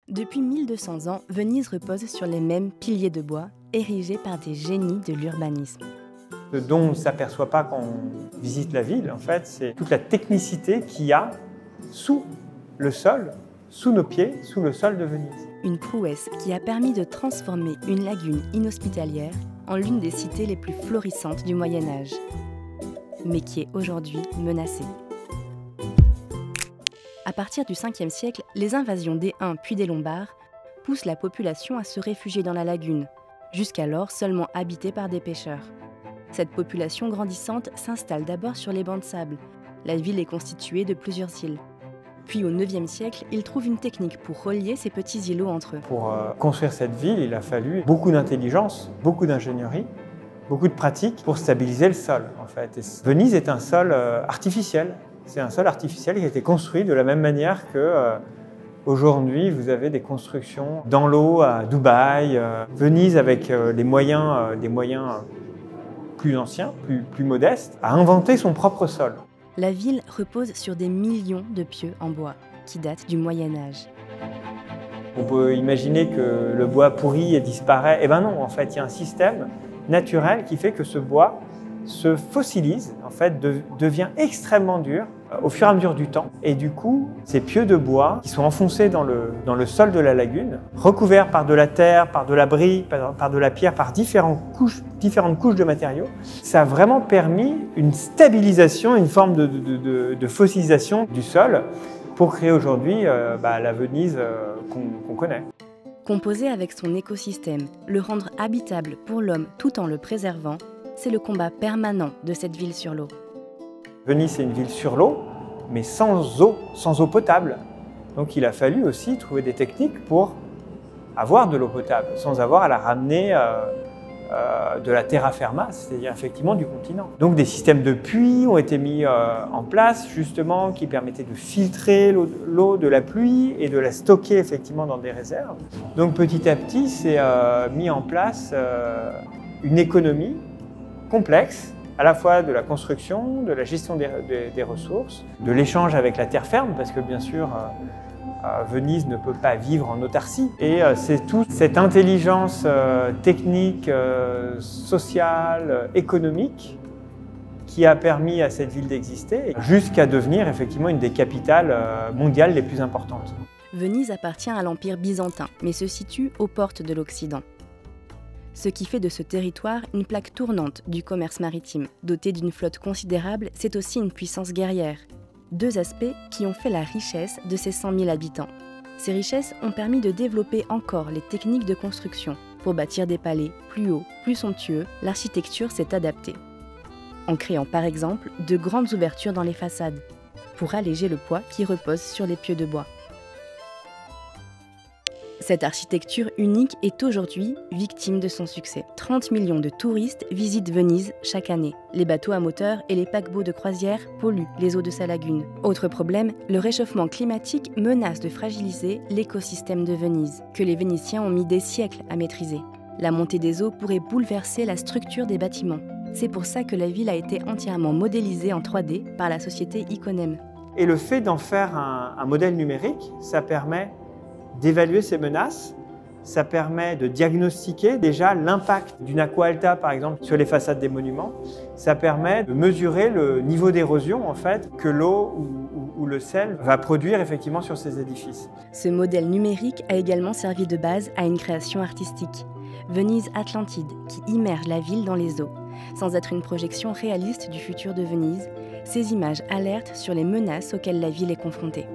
Depuis 1200 ans, Venise repose sur les mêmes piliers de bois, érigés par des génies de l'urbanisme. Ce dont on ne s'aperçoit pas quand on visite la ville, en fait, c'est toute la technicité qu'il y a sous le sol, sous nos pieds, sous le sol de Venise. Une prouesse qui a permis de transformer une lagune inhospitalière en l'une des cités les plus florissantes du Moyen-Âge, mais qui est aujourd'hui menacée. À partir du 5e siècle, les invasions des Huns puis des Lombards poussent la population à se réfugier dans la lagune, jusqu'alors seulement habitée par des pêcheurs. Cette population grandissante s'installe d'abord sur les bancs de sable. La ville est constituée de plusieurs îles. Puis au 9e siècle, ils trouvent une technique pour relier ces petits îlots entre eux. Pour construire cette ville, il a fallu beaucoup d'intelligence, beaucoup d'ingénierie, beaucoup de pratique pour stabiliser le sol, en fait. Et Venise est un sol artificiel. C'est un sol artificiel qui a été construit de la même manière que aujourd'hui vous avez des constructions dans l'eau à Dubaï. Venise, avec des moyens plus anciens, plus modestes, a inventé son propre sol. La ville repose sur des millions de pieux en bois, qui datent du Moyen-Âge. On peut imaginer que le bois pourrit et disparaît. Eh bien non, en fait, il y a un système naturel qui fait que ce bois se fossilise, en fait, devient extrêmement dur au fur et à mesure du temps. Et du coup, ces pieux de bois qui sont enfoncés dans le sol de la lagune, recouverts par de la terre, par de la brique, par de la pierre, par différentes couches de matériaux, ça a vraiment permis une stabilisation, une forme de fossilisation du sol pour créer aujourd'hui la Venise qu'on connaît. Composer avec son écosystème, le rendre habitable pour l'homme tout en le préservant, c'est le combat permanent de cette ville sur l'eau. Venise, c'est une ville sur l'eau, mais sans eau potable. Donc il a fallu aussi trouver des techniques pour avoir de l'eau potable, sans avoir à la ramener de la terra firma, c'est-à-dire effectivement du continent. Donc des systèmes de puits ont été mis en place, justement, qui permettaient de filtrer l'eau de la pluie et de la stocker effectivement dans des réserves. Donc petit à petit, c'est mis en place une économie complexe, à la fois de la construction, de la gestion des ressources, de l'échange avec la terre ferme, parce que bien sûr, Venise ne peut pas vivre en autarcie. Et c'est toute cette intelligence technique, sociale, économique qui a permis à cette ville d'exister, jusqu'à devenir effectivement une des capitales mondiales les plus importantes. Venise appartient à l'Empire byzantin, mais se situe aux portes de l'Occident. Ce qui fait de ce territoire une plaque tournante du commerce maritime. Doté d'une flotte considérable, c'est aussi une puissance guerrière. Deux aspects qui ont fait la richesse de ses 100 000 habitants. Ces richesses ont permis de développer encore les techniques de construction. Pour bâtir des palais plus hauts, plus somptueux, l'architecture s'est adaptée. En créant par exemple de grandes ouvertures dans les façades, pour alléger le poids qui repose sur les pieux de bois. Cette architecture unique est aujourd'hui victime de son succès. 30 millions de touristes visitent Venise chaque année. Les bateaux à moteur et les paquebots de croisière polluent les eaux de sa lagune. Autre problème, le réchauffement climatique menace de fragiliser l'écosystème de Venise, que les Vénitiens ont mis des siècles à maîtriser. La montée des eaux pourrait bouleverser la structure des bâtiments. C'est pour ça que la ville a été entièrement modélisée en 3D par la société Iconem. Et le fait d'en faire un modèle numérique, ça permet d'évaluer ces menaces, ça permet de diagnostiquer déjà l'impact d'une aqua alta par exemple sur les façades des monuments, ça permet de mesurer le niveau d'érosion en fait que l'eau ou le sel va produire effectivement sur ces édifices. Ce modèle numérique a également servi de base à une création artistique, Venise Atlantide, qui immerge la ville dans les eaux. Sans être une projection réaliste du futur de Venise, ces images alertent sur les menaces auxquelles la ville est confrontée.